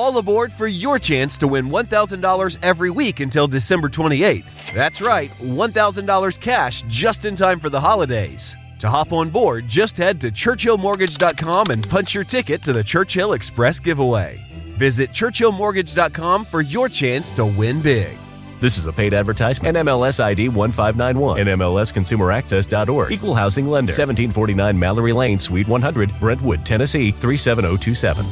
all aboard for your chance to win $1,000 every week until December 28th. That's right, $1,000 cash just in time for the holidays. To hop on board, just head to ChurchillMortgage.com and punch your ticket to the Churchill Express giveaway. Visit ChurchillMortgage.com for your chance to win big. This is a paid advertisement. NMLS ID 1591. NMLSConsumerAccess.org. Equal housing lender. 1749 Mallory Lane, Suite 100, Brentwood, Tennessee 37027.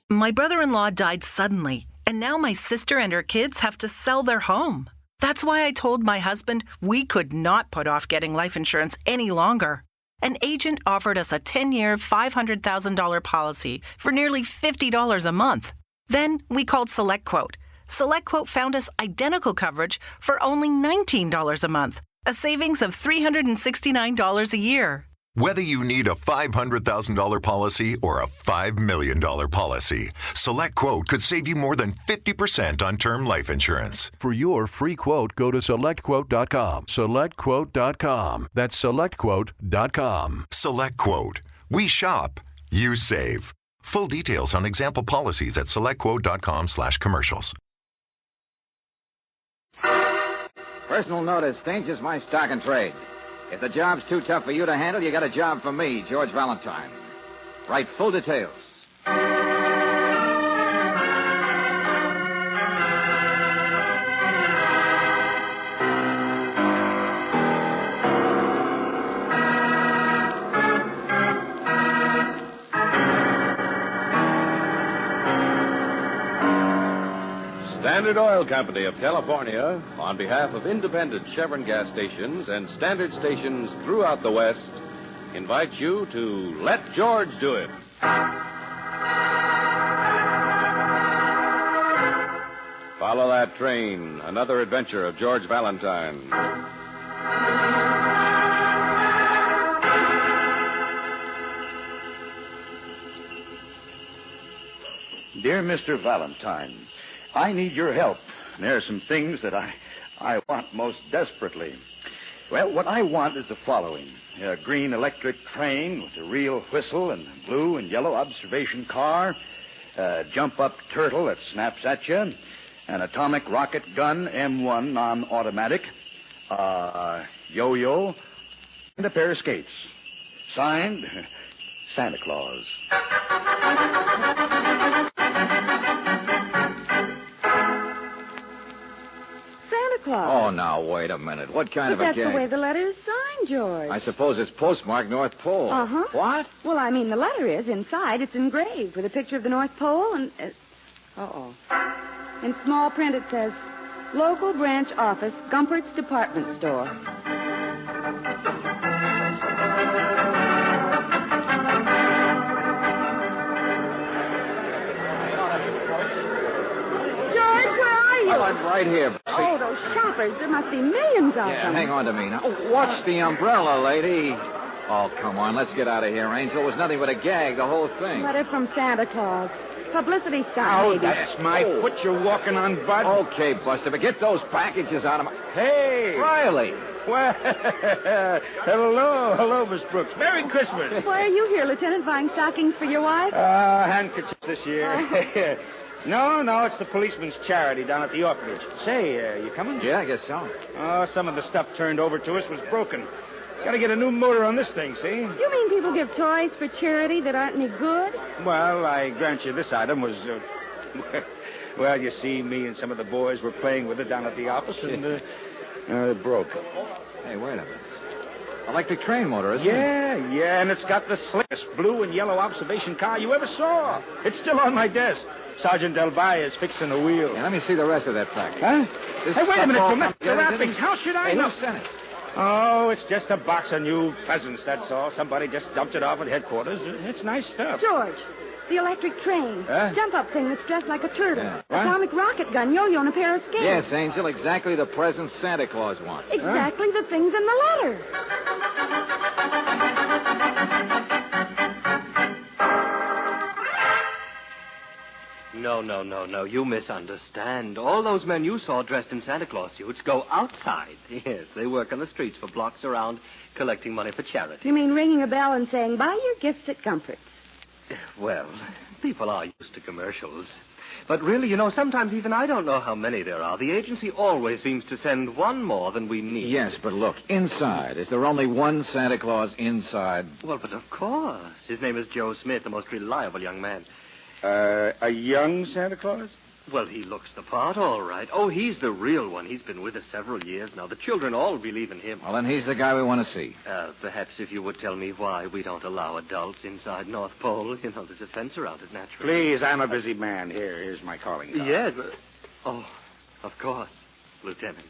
My brother-in-law died suddenly, and now my sister and her kids have to sell their home. That's why I told my husband we could not put off getting life insurance any longer. An agent offered us a 10-year, $500,000 policy for nearly $50 a month. Then we called SelectQuote. SelectQuote found us identical coverage for only $19 a month, a savings of $369 a year. Whether you need a $500,000 policy or a $5 million policy, SelectQuote could save you more than 50% on term life insurance. For your free quote, go to SelectQuote.com. SelectQuote.com. That's SelectQuote.com. SelectQuote. We shop, you save. Full details on example policies at SelectQuote.com/commercials. Personal notice, Stinch is my stock and trade. If the job's too tough for you to handle, you got a job for me, George Valentine. Write full details. Standard Oil Company of California, on behalf of independent Chevron gas stations and standard stations throughout the West, invites you to Let George Do It. Follow that train, another adventure of George Valentine. Dear Mr. Valentine, I need your help. There are some things that I want most desperately. Well, what I want is the following. A green electric train with a real whistle and a blue and yellow observation car, a jump-up turtle that snaps at you, an atomic rocket gun M1 non-automatic, a yo-yo, and a pair of skates. Signed, Santa Claus. Oh, now, wait a minute. What kind of a But gag? that's the way the letter is signed, George. I suppose it's postmarked North Pole. Uh-huh. What? Well, I mean, the letter is. Inside, it's engraved with a picture of the North Pole and... Uh-oh. In small print, it says, Local Branch Office, Gumpert's Department Store. Well, I'm right here. See? Oh, those shoppers. There must be millions of them. Hang on to me now. Oh, watch the umbrella, lady. Oh, come on. Let's get out of here, Angel. It was nothing but a gag, the whole thing. Letter from Santa Claus. Publicity stunt, Oh, maybe. that's my foot you're walking on, Bud. Okay, Buster, but get those packages out of my... Hey! Riley! Well, hello, Miss Brooks. Merry Christmas. Why are you here, Lieutenant, buying stockings for your wife? Handkerchiefs this year. No, it's the policeman's charity down at the orphanage. Say, you coming? Yeah, I guess so. Oh, some of the stuff turned over to us was broken. Got to get a new motor on this thing, see? You mean people give toys for charity that aren't any good? Well, I grant you this item was... well, you see, me and some of the boys were playing with it down at the office, and it broke. Hey, wait a minute. Electric train motor, isn't it? Yeah, and it's got the slickest blue and yellow observation car you ever saw. It's still on my desk. Sergeant Del Valle is fixing the wheel. Yeah, let me see the rest of that package. Huh? Hey, wait a minute, you messed the together, wrappings. How should I know? Who sent it? Oh, it's just a box of new presents, that's all. Somebody just dumped it off at headquarters. It's nice stuff. George, the electric train. Huh? Jump-up thing that's dressed like a turtle. Yeah. Atomic rocket gun, yo-yo, and a pair of skates. Yes, Angel, exactly the present Santa Claus wants. Exactly the things in the letter. No. You misunderstand. All those men you saw dressed in Santa Claus suits go outside. Yes, they work on the streets for blocks around collecting money for charity. You mean ringing a bell and saying, buy your gifts at Comfort's? Well, people are used to commercials. But really, sometimes even I don't know how many there are. The agency always seems to send one more than we need. Yes, but look, inside. Is there only one Santa Claus inside? Well, but of course. His name is Joe Smith, the most reliable young man. A young Santa Claus? Well, he looks the part, all right. Oh, he's the real one. He's been with us several years now. The children all believe in him. Well, then he's the guy we want to see. Perhaps if you would tell me why we don't allow adults inside North Pole. There's a fence around it, naturally. Please, I'm a busy man. Here's my calling card. Yes, but... Oh, of course, Lieutenant.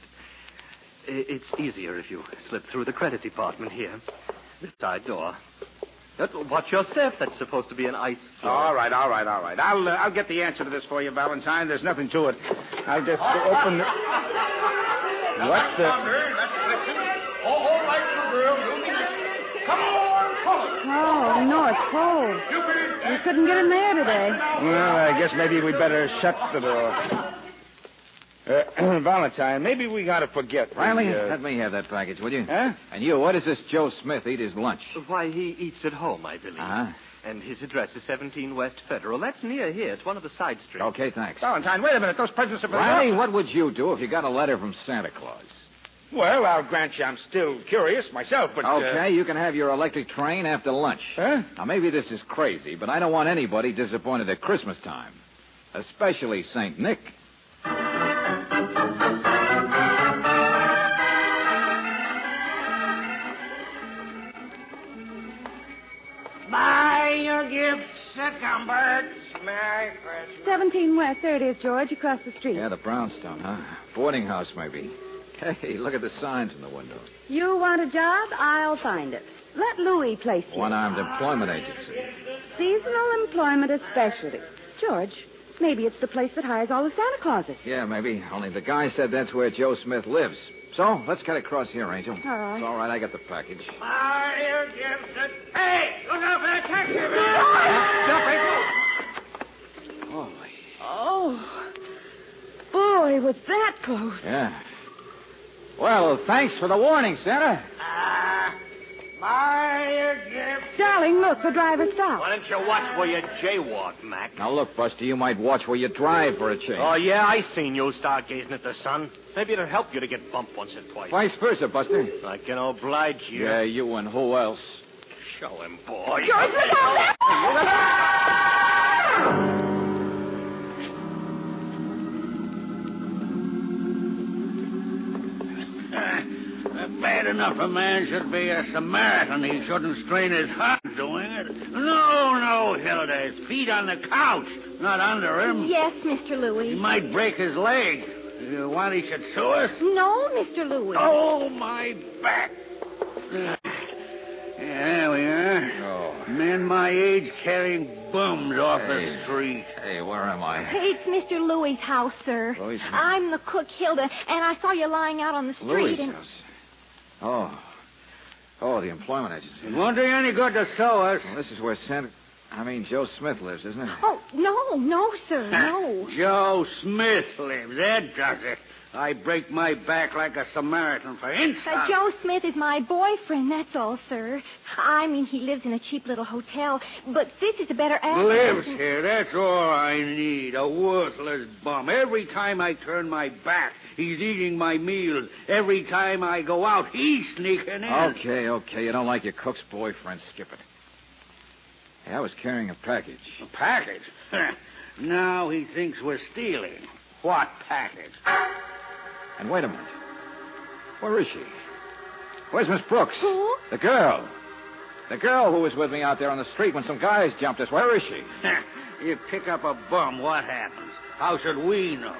It's easier if you slip through the credit department here. This side door. Watch your step. That's supposed to be an ice floor. All right. I'll get the answer to this for you, Valentine. There's nothing to it. I'll just open the... What the... All right, girl. Come on. Oh, North Pole. We couldn't get in there today. Well, I guess maybe we'd better shut the door. Valentine, maybe we got to forget. Riley, let me have that package, will you? Huh? And you, what does this Joe Smith eat his lunch? Why, he eats at home, I believe. Uh-huh. And his address is 17 West Federal. That's near here. It's one of the side streets. Okay, thanks. Valentine, wait a minute. Those presents are for... Riley, what would you do if you got a letter from Santa Claus? Well, I'll grant you I'm still curious myself, but... Okay, you can have your electric train after lunch. Huh? Now, maybe this is crazy, but I don't want anybody disappointed at Christmas time. Especially St. Nick. Buy your gifts at Gumbert's. Merry Christmas. 17 West. There it is, George, across the street. Yeah, the brownstone, huh? Boarding house, maybe. Hey, look at the signs in the window. You want a job? I'll find it. Let Louis place you. One-armed employment agency. Seasonal employment especially. George, maybe it's the place that hires all the Santa Clauses. Yeah, maybe. Only the guy said that's where Joe Smith lives. So, let's get across here, Angel. All right. It's all right, I got the package. Buy your gifts at... Hey, look out for that taxi man! Jump, Angel! Holy. Oh. Boy, was that close. Yeah. Well, thanks for the warning, Santa. Buy your gifts. Darling, look, the driver stopped. Why don't you watch where you jaywalk, Mac? Now, look, Buster, you might watch where you drive for a change. Oh, yeah, I seen you start gazing at the sun. Maybe it'll help you to get bumped once or twice. Vice versa, Buster. I can oblige you. Yeah, you and who else? Show him, boy. George, look out! Bad enough a man should be a Samaritan. He shouldn't strain his heart doing it. No, Hilda. His feet on the couch, not under him. Yes, Mr. Louis. He might break his leg. You want he should sue us? No, Mr. Louis. Oh, my back. Yeah, there we are. Oh. Men my age carrying bums off the street. Hey, where am I? It's Mr. Louis' house, sir. Louis' house? I'm the cook, Hilda, and I saw you lying out on the street. Louis' and... house. Oh, the employment agency. It won't do you any good to sue us. Well, this is where Joe Smith lives, isn't it? Oh, no, sir, no. Joe Smith lives. That does it. I break my back like a Samaritan for insult. Joe Smith is my boyfriend, that's all, sir. I mean, he lives in a cheap little hotel, but this is a better address. Lives here. That's all I need. A worthless bum. Every time I turn my back, he's eating my meals. Every time I go out, he's sneaking in. Okay. You don't like your cook's boyfriend. Skip it. Hey, I was carrying a package. A package? Now he thinks we're stealing. What package? And wait a minute. Where is she? Where's Miss Brooks? Who? The girl. The girl who was with me out there on the street when some guys jumped us. Where is she? You pick up a bum, what happens? How should we know?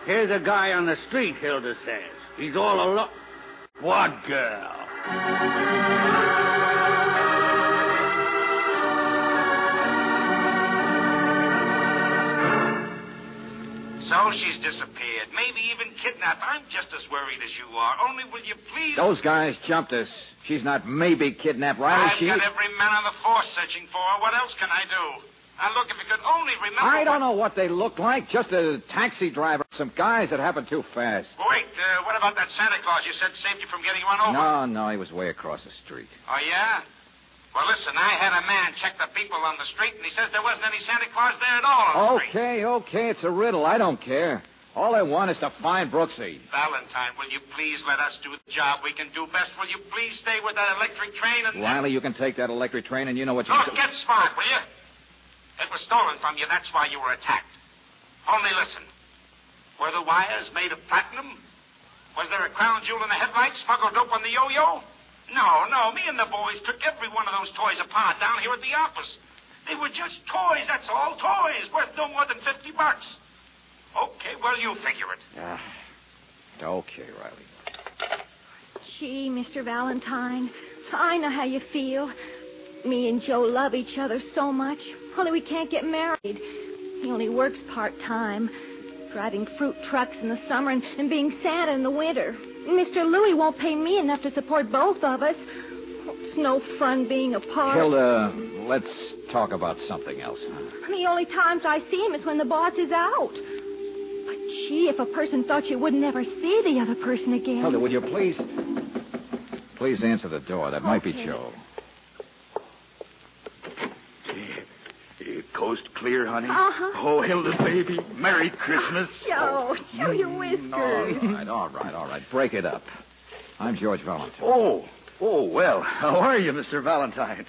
Here's a guy on the street, Hilda says. He's all alone. What girl? So she's disappeared, maybe even kidnapped. I'm just as worried as you are. Only will you please... Those guys jumped us. She's not maybe kidnapped, Riley. I've got every man on the force searching for her. What else can I do? Now, look, if you could only remember... I don't know what they look like. Just a taxi driver. Some guys that happened too fast. Wait, what about that Santa Claus you said saved you from getting run over? No, he was way across the street. Oh, yeah? Well, listen, I had a man check the people on the street, and he says there wasn't any Santa Claus there at all on the street. Okay, it's a riddle. I don't care. All I want is to find Brooksy. Valentine, will you please let us do the job we can do best? Will you please stay with that electric train and... Riley, you can take that electric train, and you know what you... Oh, get smart, will you? It was stolen from you. That's why you were attacked. Only listen. Were the wires made of platinum? Was there a crown jewel in the headlights smuggled dope on the yo-yo? No. Me and the boys took every one of those toys apart down here at the office. They were just toys, that's all. Toys worth no more than $50. Okay, well, you figure it. Okay, Riley. Gee, Mr. Valentine, I know how you feel. Me and Joe love each other so much, only we can't get married. He only works part-time, driving fruit trucks in the summer and being Santa in the winter. Mr. Louie won't pay me enough to support both of us. It's no fun being apart. Hilda, let's talk about something else. The only times I see him is when the boss is out. But, gee, if a person thought you would never see the other person again. Hilda, would you please answer the door? That might be Joe. Coast clear, honey? Uh-huh. Oh, Hilda, baby, Merry Christmas. Joe, show your whiskers. All right. Break it up. I'm George Valentine. Oh, well, how are you, Mr. Valentine?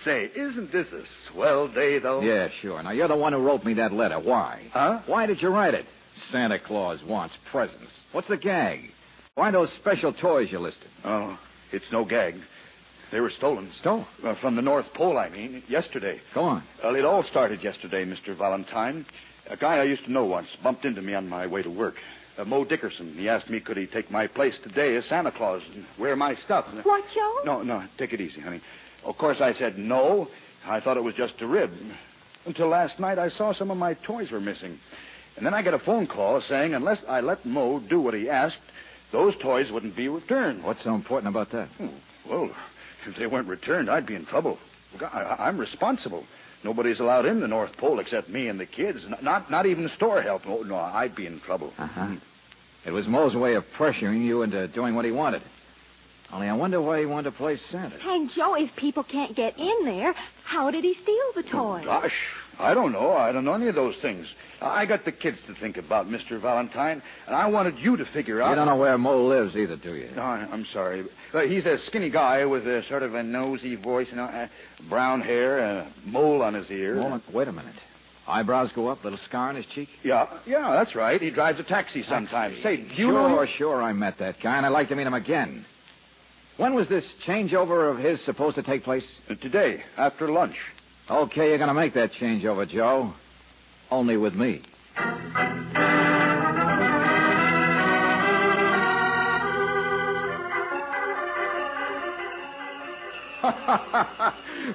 Say, isn't this a swell day, though? Yeah, sure. Now, you're the one who wrote me that letter. Why? Huh? Why did you write it? Santa Claus wants presents. What's the gag? Why those special toys you listed? Oh, it's no gag. They were stolen. Stolen? From the North Pole, I mean, yesterday. Go on. Well, it all started yesterday, Mr. Valentine. A guy I used to know once bumped into me on my way to work. Mo Dickerson. He asked me could he take my place today as Santa Claus and wear my stuff. What, Joe? No, take it easy, honey. Of course, I said no. I thought it was just a rib. Until last night, I saw some of my toys were missing. And then I got a phone call saying unless I let Mo do what he asked, those toys wouldn't be returned. What's so important about that? Well, if they weren't returned, I'd be in trouble. I'm responsible. Nobody's allowed in the North Pole except me and the kids. Not even store help. Oh, no, I'd be in trouble. Uh-huh. It was Mo's way of pressuring you into doing what he wanted. Only I wonder why he wanted to play Santa. And, Joe, if people can't get in there, how did he steal the toys? Gosh, I don't know. I don't know any of those things. I got the kids to think about, Mr. Valentine, and I wanted you to figure out... You don't know where Mo lives either, do you? No, I'm sorry. He's a skinny guy with a sort of a nosy voice, brown hair, and a mole on his ear. Wait a minute. Eyebrows go up, little scar on his cheek? Yeah, that's right. He drives a taxi sometimes. Say, do you know him? Sure, I met that guy, and I'd like to meet him again. When was this changeover of his supposed to take place? Today, after lunch. Okay, you're going to make that changeover, Joe. Only with me.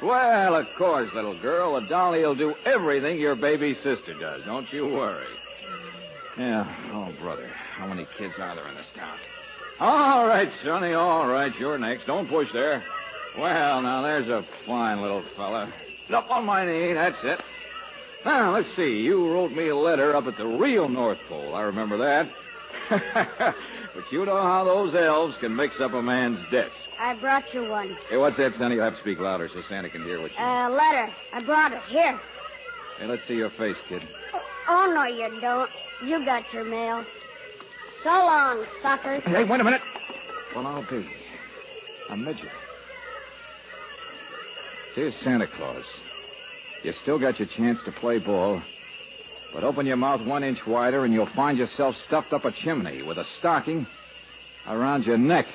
Well, of course, little girl. The dolly will do everything your baby sister does. Don't you worry. Yeah. Oh, brother. How many kids are there in this town? All right, Sonny. All right. You're next. Don't push there. Well, now, there's a fine little fella. Up on my knee. That's it. Now, let's see. You wrote me a letter up at the real North Pole. I remember that. But you know how those elves can mix up a man's desk. I brought you one. Hey, what's that, Sonny? You have to speak louder so Santa can hear what you... Letter. I brought it. Here. Hey, let's see your face, kid. Oh, no, you don't. You got your mail. So long, sucker. Hey, wait a minute. Well, I'll be a midget. Dear Santa Claus, you still got your chance to play ball, but open your mouth 1 inch wider and you'll find yourself stuffed up a chimney with a stocking around your neck.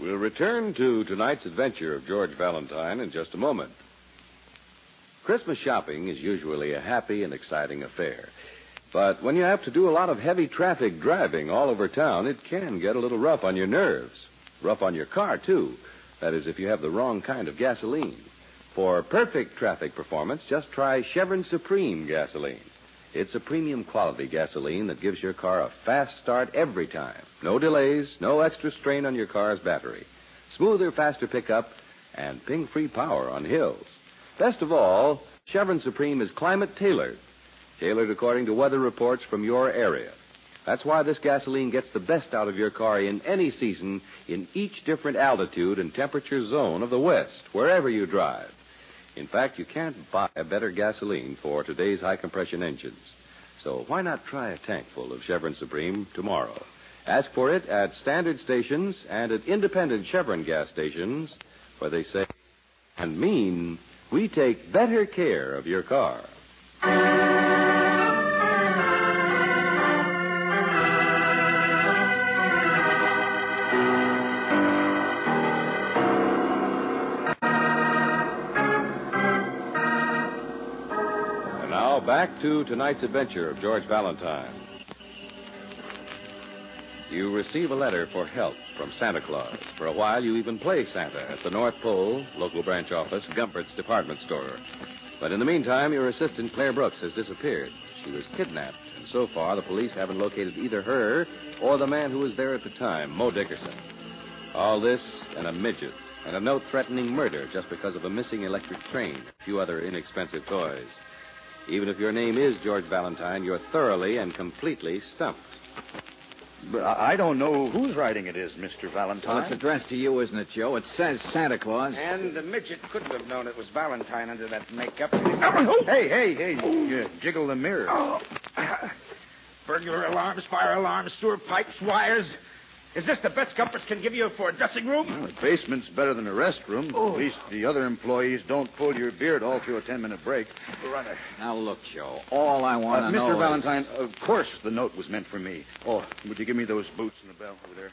We'll return to tonight's adventure of George Valentine in just a moment. Christmas shopping is usually a happy and exciting affair. But when you have to do a lot of heavy traffic driving all over town, it can get a little rough on your nerves. Rough on your car, too. That is, if you have the wrong kind of gasoline. For perfect traffic performance, just try Chevron Supreme gasoline. It's a premium quality gasoline that gives your car a fast start every time. No delays, no extra strain on your car's battery. Smoother, faster pickup, and ping-free power on hills. Best of all, Chevron Supreme is climate tailored according to weather reports from your area. That's why this gasoline gets the best out of your car in any season, in each different altitude and temperature zone of the West, wherever you drive. In fact, you can't buy a better gasoline for today's high-compression engines. So why not try a tank full of Chevron Supreme tomorrow? Ask for it at standard stations and at independent Chevron gas stations, where they say and mean we take better care of your car. And now back to tonight's adventure of George Valentine. You receive a letter for help from Santa Claus. For a while, you even play Santa at the North Pole, local branch office, Gumpert's department store. But in the meantime, your assistant, Claire Brooks, has disappeared. She was kidnapped, and so far, the police haven't located either her or the man who was there at the time, Mo Dickerson. All this and a midget, and a note threatening murder just because of a missing electric train, a few other inexpensive toys. Even if your name is George Valentine, you're thoroughly and completely stumped. But I don't know whose writing it is, Mr. Valentine. Well, it's addressed to you, isn't it, Joe? It says Santa Claus. And the midget couldn't have known it was Valentine under that makeup. Hey, you jiggle the mirror. Oh. Burglar alarms, fire alarms, sewer pipes, wires. Is this the best Gumperts can give you for a dressing room? Well, the basement's better than a restroom. Oh. At least the other employees don't pull your beard all through a 10-minute break. Brother. Now, look, Joe, all I want to know Mr. is... Valentine, of course the note was meant for me. Oh, would you give me those boots and the bell over there?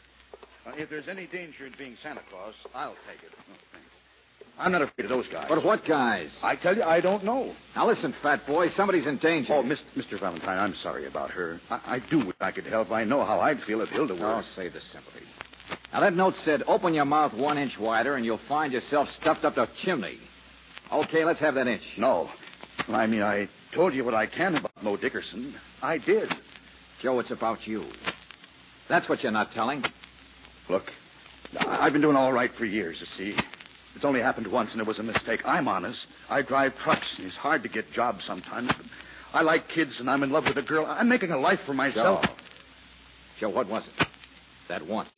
If there's any danger in being Santa Claus, I'll take it. Oh, thanks. I'm not afraid of those guys. But what guys? I tell you, I don't know. Now, listen, fat boy, somebody's in danger. Oh, Mr. Valentine, I'm sorry about her. I do wish I could help. I know how I'd feel if Hilda were... Oh, save the sympathy. Now, that note said, open your mouth 1 inch wider and you'll find yourself stuffed up the chimney. Okay, let's have that inch. No. I mean, I told you what I can about Mo Dickerson. I did. Joe, it's about you. That's what you're not telling. Look, I've been doing all right for years, you see. It's only happened once, and it was a mistake. I'm honest. I drive trucks, and it's hard to get jobs sometimes. But I like kids, and I'm in love with a girl. I'm making a life for myself. Joe, what was it? That once.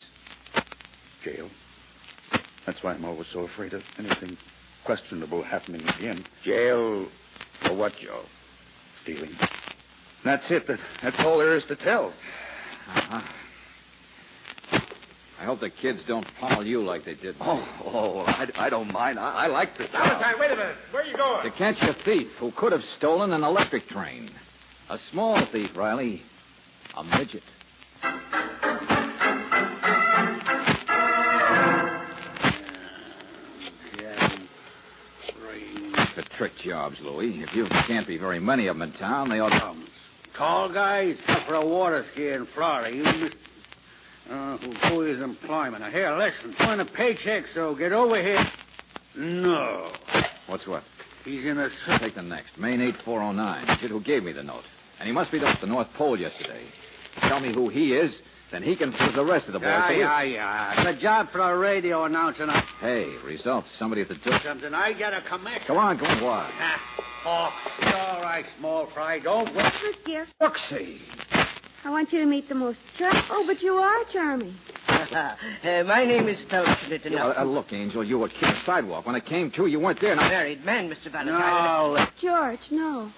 Jail. That's why I'm always so afraid of anything questionable happening again. Jail for what, Joe? Stealing. That's it. That's all there is to tell. Uh-huh. I hope the kids don't pummel you like they did me. I don't mind. I like the job. Valentine, wait a minute. Where are you going? To catch a thief who could have stolen an electric train. A small thief, Riley. A midget. The trick jobs, Louie. If you can't be very many of them in town, they ought to... Tall guys for a water ski in Florida. You who is employment? Now, here, listen. Want a paycheck, so get over here. No. What's what? He's in a... Take the next. Main 8409. The kid who gave me the note. And he must be up at the North Pole yesterday. Tell me who he is, then he can put the rest of the boys. Yeah. It's a job for a radio announcer now. Hey, results. Somebody at the door. Something I got a commission. Go on. What? It's all right, small fry. Don't worry. Look, dear. Brooksy. I want you to meet the most charming... Oh, but you are charming. My name is Phelps, look, Angel, you were kid on the sidewalk. When it came to, you weren't there. Now... Married man, Mr. Valentine. No. George, no.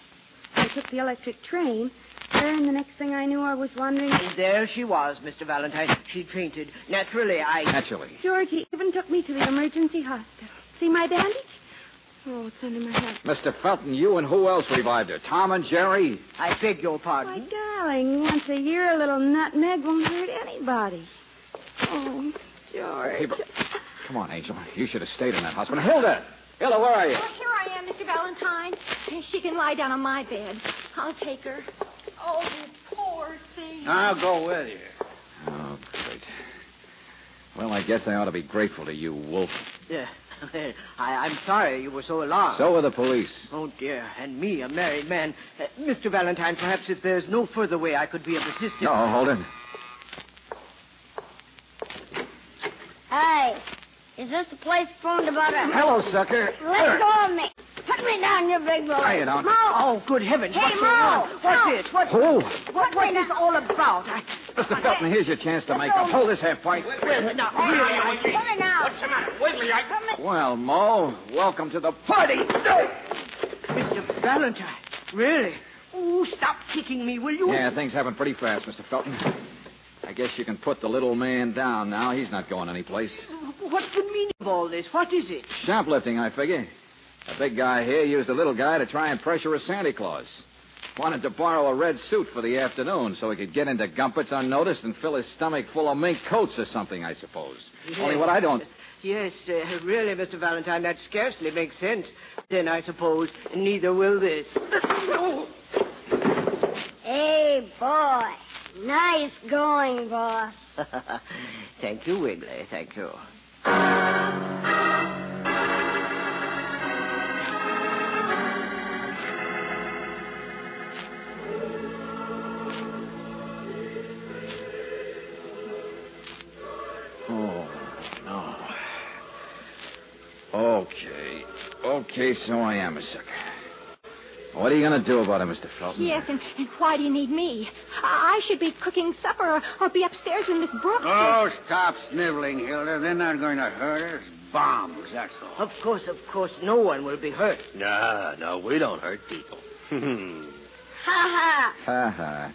I took the electric train. And the next thing I knew, I was wondering... And there she was, Mr. Valentine. She fainted. Naturally. George, he even took me to the emergency hospital. See my bandage? Oh, it's under my hat. Mr. Felton, you and who else revived her? Tom and Jerry? I beg your pardon. My darling, once a year a little nutmeg won't hurt anybody. Oh, George. Hey, but... Come on, Angel. You should have stayed in that hospital. Hilda, where are you? Oh, here I am, Mr. Valentine. She can lie down on my bed. I'll take her. Oh, you poor thing. I'll go with you. Oh, great. Well, I guess I ought to be grateful to you, Wolf. Yeah. I'm sorry you were so alarmed. So were the police. Oh, dear. And me, a married man. Mr. Valentine, perhaps if there's no further way I could be of assistance... No, hold it. Hey, is this the place phoned about a... Hello, sucker. Let go of me. Hey, Put me down, you big boy. Lay it on. Mo! Oh, good heavens. Hey, What's Mo! going on? What's this? What is this all about? Mr. Felton, here's your chance to make up. Hold this half pint. Well, now, Come really, on now. What's the matter? Wiggly, Well, Mo, welcome to the party. Mr. Valentine, really? Oh, stop kicking me, will you? Yeah, things happen pretty fast, Mr. Felton. I guess you can put the little man down now. He's not going anyplace. What's the meaning of all this? What is it? Shoplifting, I figure. A big guy here used a little guy to try and pressure a Santa Claus. Wanted to borrow a red suit for the afternoon so he could get into Gumpert's unnoticed and fill his stomach full of mink coats or something, I suppose. Yes. Only what I don't... Yes, really, Mr. Valentine, that scarcely makes sense. Then I suppose neither will this. Hey, boy. Nice going, boss. Thank you, Wiggly. Thank you. Oh, no. Okay, so I am a sucker. What are you going to do about it, Mr. Felton? Yes, and why do you need me? I should be cooking supper or be upstairs with Miss Brooks. Oh, stop sniveling, Hilda. They're not going to hurt us. Bombs, that's all. Of course, no one will be hurt. No, we don't hurt people. Ha Ha.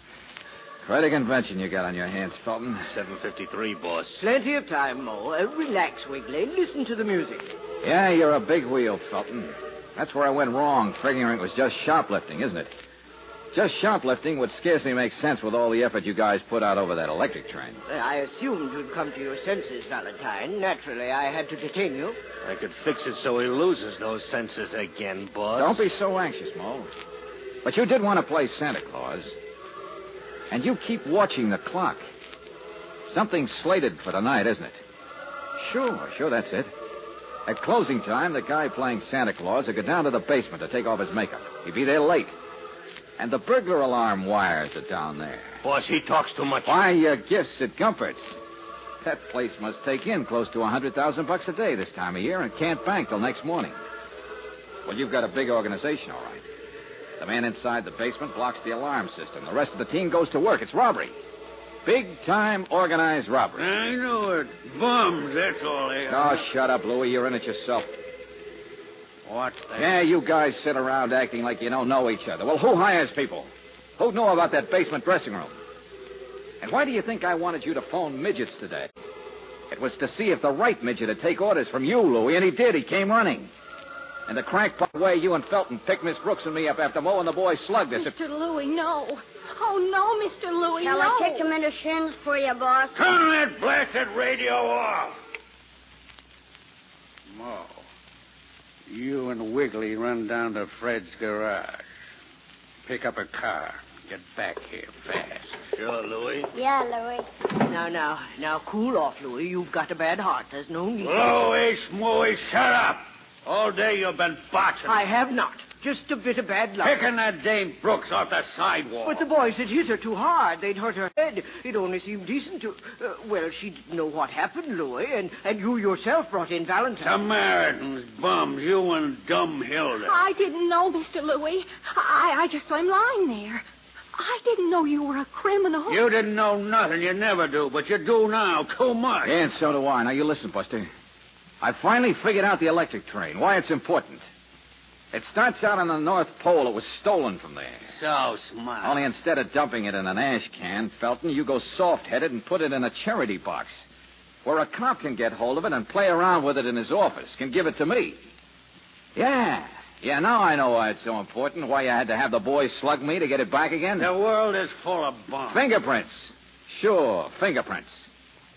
Quite a convention you got on your hands, Felton. 7:53, boss. Plenty of time, Mo. Relax, Wiggly. Listen to the music. Yeah, you're a big wheel, Felton. That's where I went wrong, figuring it was just shoplifting, isn't it? Just shoplifting would scarcely make sense with all the effort you guys put out over that electric train. I assumed you'd come to your senses, Valentine. Naturally, I had to detain you. I could fix it so he loses those senses again, boss. Don't be so anxious, Mo. But you did want to play Santa Claus. And you keep watching the clock. Something's slated for tonight, isn't it? Sure, that's it. At closing time, the guy playing Santa Claus will go down to the basement to take off his makeup. He'll be there late. And the burglar alarm wires are down there. Boss, he talks too much. Buy your gifts at Gumpert's. That place must take in close to $100,000 a day this time of year and can't bank till next morning. Well, you've got a big organization, all right. The man inside the basement blocks the alarm system. The rest of the team goes to work. It's robbery. Big-time organized robbery. I know it. Bums, that's all they are. Oh, shut up, Louie. You're in it yourself. What's that? Yeah, you guys sit around acting like you don't know each other. Well, who hires people? Who knew about that basement dressing room? And why do you think I wanted you to phone midgets today? It was to see if the right midget would take orders from you, Louie, and he did. He came running. And the crackpot way you and Felton picked Miss Brooks and me up after Mo and the boys slugged us. Mr. Louie, no. Oh, no, Mr. Louie, Shall no. I kick him in the shins for you, boss? Turn that blasted radio off. Mo, you and Wiggly run down to Fred's garage. Pick up a car. Get back here fast. Sure, Louie. Yeah, Louie. Now, cool off, Louie. You've got a bad heart. There's no need. Louie, Smooey, shut up. All day you've been botching. I have not. Just a bit of bad luck. Picking that Dame Brooks off the sidewalk. But the boys had hit her too hard. They'd hurt her head. It only seemed decent to... well, she didn't know what happened, Louie, and you yourself brought in Valentine. Samaritans, bums, you and dumb Hilda. I didn't know, Mr. Louie. I just saw him lying there. I didn't know you were a criminal. You didn't know nothing. You never do, but you do now. Too much. Yeah, and so do I. Now, you listen, Buster. I finally figured out the electric train, why it's important. It starts out on the North Pole. It was stolen from there. So smart. Only instead of dumping it in an ash can, Felton, you go soft-headed and put it in a charity box where a cop can get hold of it and play around with it in his office, can give it to me. Yeah, now I know why it's so important, why you had to have the boys slug me to get it back again. The world is full of bums. Fingerprints. Sure, fingerprints.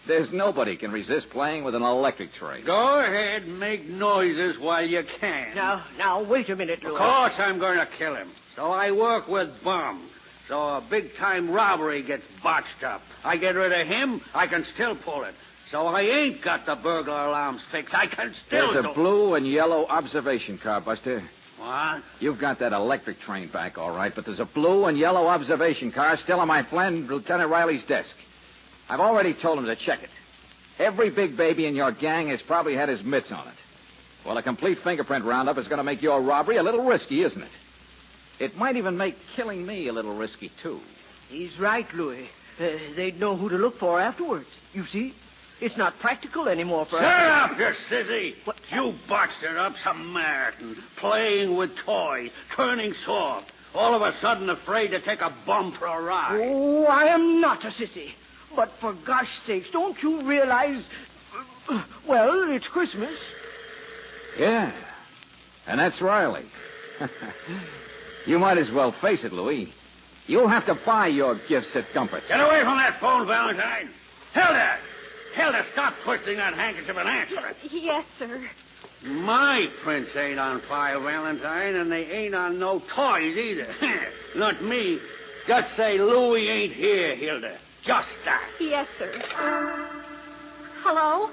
There's nobody can resist playing with an electric train. Go ahead, make noises while you can. Now, wait a minute, Louie. Of course I'm going to kill him. So I work with bums. So a big-time robbery gets botched up. I get rid of him, I can still pull it. So I ain't got the burglar alarms fixed. I can still There's a blue and yellow observation car, Buster. What? You've got that electric train back, all right, but there's a blue and yellow observation car still on my friend Lieutenant Riley's desk. I've already told him to check it. Every big baby in your gang has probably had his mitts on it. Well, a complete fingerprint roundup is going to make your robbery a little risky, isn't it? It might even make killing me a little risky, too. He's right, Louis. They'd know who to look for afterwards. You see? It's not practical anymore for us. Shut up, you sissy. What? You botched it up, Samaritan. Playing with toys, turning soft. All of a sudden afraid to take a bum for a ride. Oh, I am not a sissy. But for gosh sakes, don't you realize... Well, it's Christmas. Yeah. And that's Riley. You might as well face it, Louis. You'll have to buy your gifts at Gumpert's. Get away from that phone, Valentine. Hilda! Hilda, stop twisting that handkerchief and answer it. Yes, sir. My prints ain't on file, Valentine, and they ain't on no toys either. Not me. Just say Louis ain't here, Hilda. Just that. Yes, sir. Hello?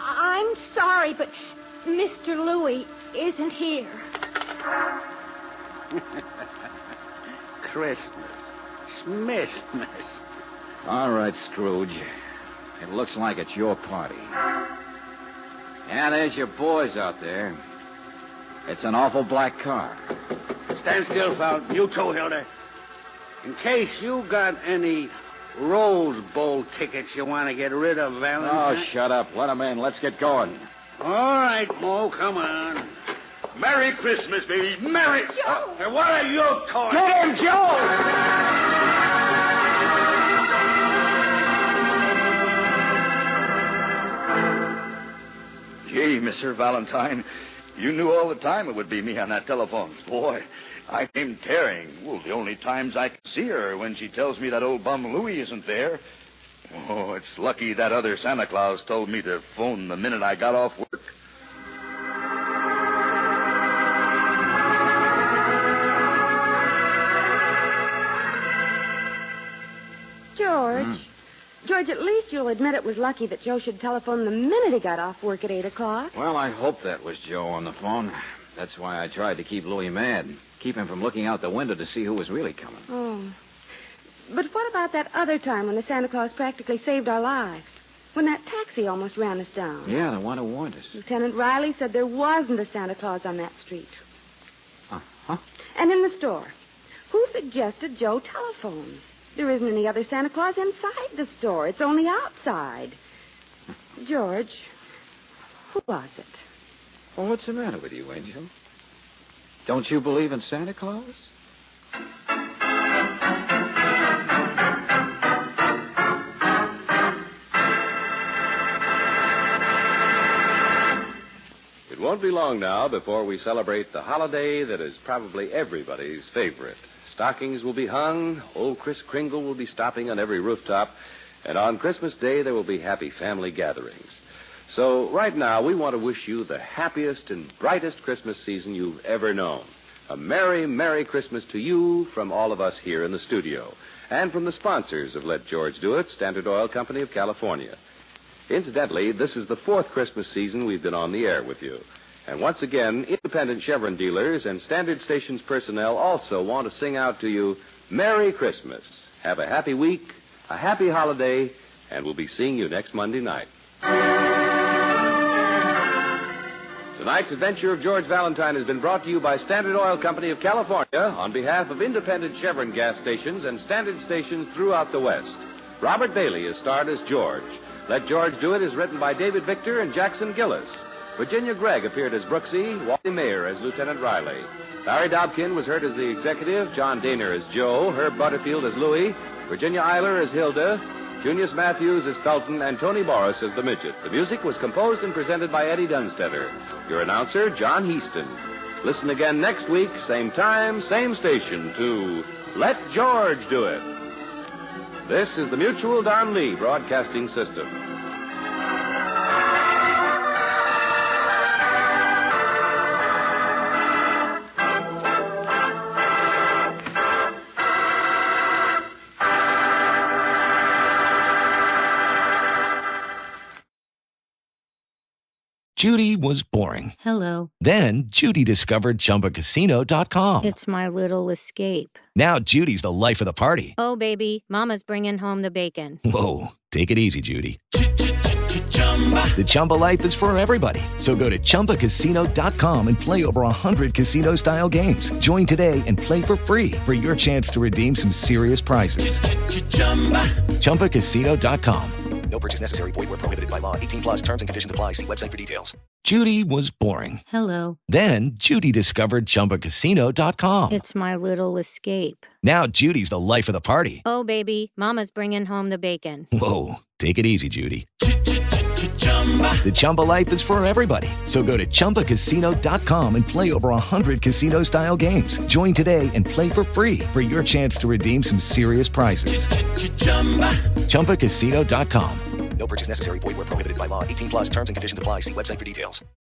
I'm sorry, but Mr. Louis isn't here. Christmas. Smithmas. All right, Scrooge. It looks like it's your party. Yeah, there's your boys out there. It's an awful black car. Stand still, Falcon. You too, Hilda. In case you got any Rose Bowl tickets you want to get rid of, Valentine. Oh, shut up. Let him in. Let's get going. All right, Mo, come on. Merry Christmas, baby. Merry... Joe! What are you talking? Get him, Joe! Gee, Mr. Valentine, you knew all the time it would be me on that telephone. Boy, I came tearing. Well, the only times I can see her when she tells me that old bum Louis isn't there. Oh, it's lucky that other Santa Claus told me to phone the minute I got off work. George. George, at least you'll admit it was lucky that Joe should telephone the minute he got off work at 8 o'clock. Well, I hope that was Joe on the phone. That's why I tried to keep Louis mad. Keep him from looking out the window to see who was really coming. Oh. But what about that other time when the Santa Claus practically saved our lives? When that taxi almost ran us down. Yeah, the one who warned us. Lieutenant Riley said there wasn't a Santa Claus on that street. Uh-huh. And in the store, who suggested Joe telephone? There isn't any other Santa Claus inside the store. It's only outside. George, who was it? Well, what's the matter with you, Angel? Don't you believe in Santa Claus? It won't be long now before we celebrate the holiday that is probably everybody's favorite. Stockings will be hung, old Kris Kringle will be stopping on every rooftop, and on Christmas Day there will be happy family gatherings. So right now we want to wish you the happiest and brightest Christmas season you've ever known. A Merry, Merry Christmas to you from all of us here in the studio, and from the sponsors of Let George Do It, Standard Oil Company of California. Incidentally, this is the fourth Christmas season we've been on the air with you. And once again, independent Chevron dealers and Standard Stations personnel also want to sing out to you, Merry Christmas. Have a happy week, a happy holiday, and we'll be seeing you next Monday night. Tonight's adventure of George Valentine has been brought to you by Standard Oil Company of California on behalf of independent Chevron gas stations and Standard stations throughout the West. Robert Bailey is starred as George. Let George Do It is written by David Victor and Jackson Gillis. Virginia Gregg appeared as Brooksy, Wally Mayer as Lieutenant Riley. Larry Dobkin was heard as the executive, John Daner as Joe, Herb Butterfield as Louis, Virginia Eiler as Hilda, Junius Matthews as Felton, and Tony Morris as the Midget. The music was composed and presented by Eddie Dunstetter. Your announcer, John Heaston. Listen again next week, same time, same station, to Let George Do It. This is the Mutual Don Lee Broadcasting System. Judy was boring. Hello. Then Judy discovered ChumbaCasino.com. It's my little escape. Now Judy's the life of the party. Oh, baby, mama's bringing home the bacon. Whoa, take it easy, Judy. The Chumba life is for everybody. So go to ChumbaCasino.com and play over 100 casino-style games. Join today and play for free for your chance to redeem some serious prizes. ChumbaCasino.com. No purchase necessary. Void where prohibited by law. 18 plus terms and conditions apply. See website for details. Judy was boring. Hello. Then Judy discovered ChumbaCasino.com. It's my little escape. Now Judy's the life of the party. Oh, baby, mama's bringing home the bacon. Whoa, take it easy, Judy. The Chumba life is for everybody. So go to ChumbaCasino.com and play over 100 casino-style games. Join today and play for free for your chance to redeem some serious prizes. ChumbaCasino.com. No purchase necessary. Void where prohibited by law. 18 plus terms and conditions apply. See website for details.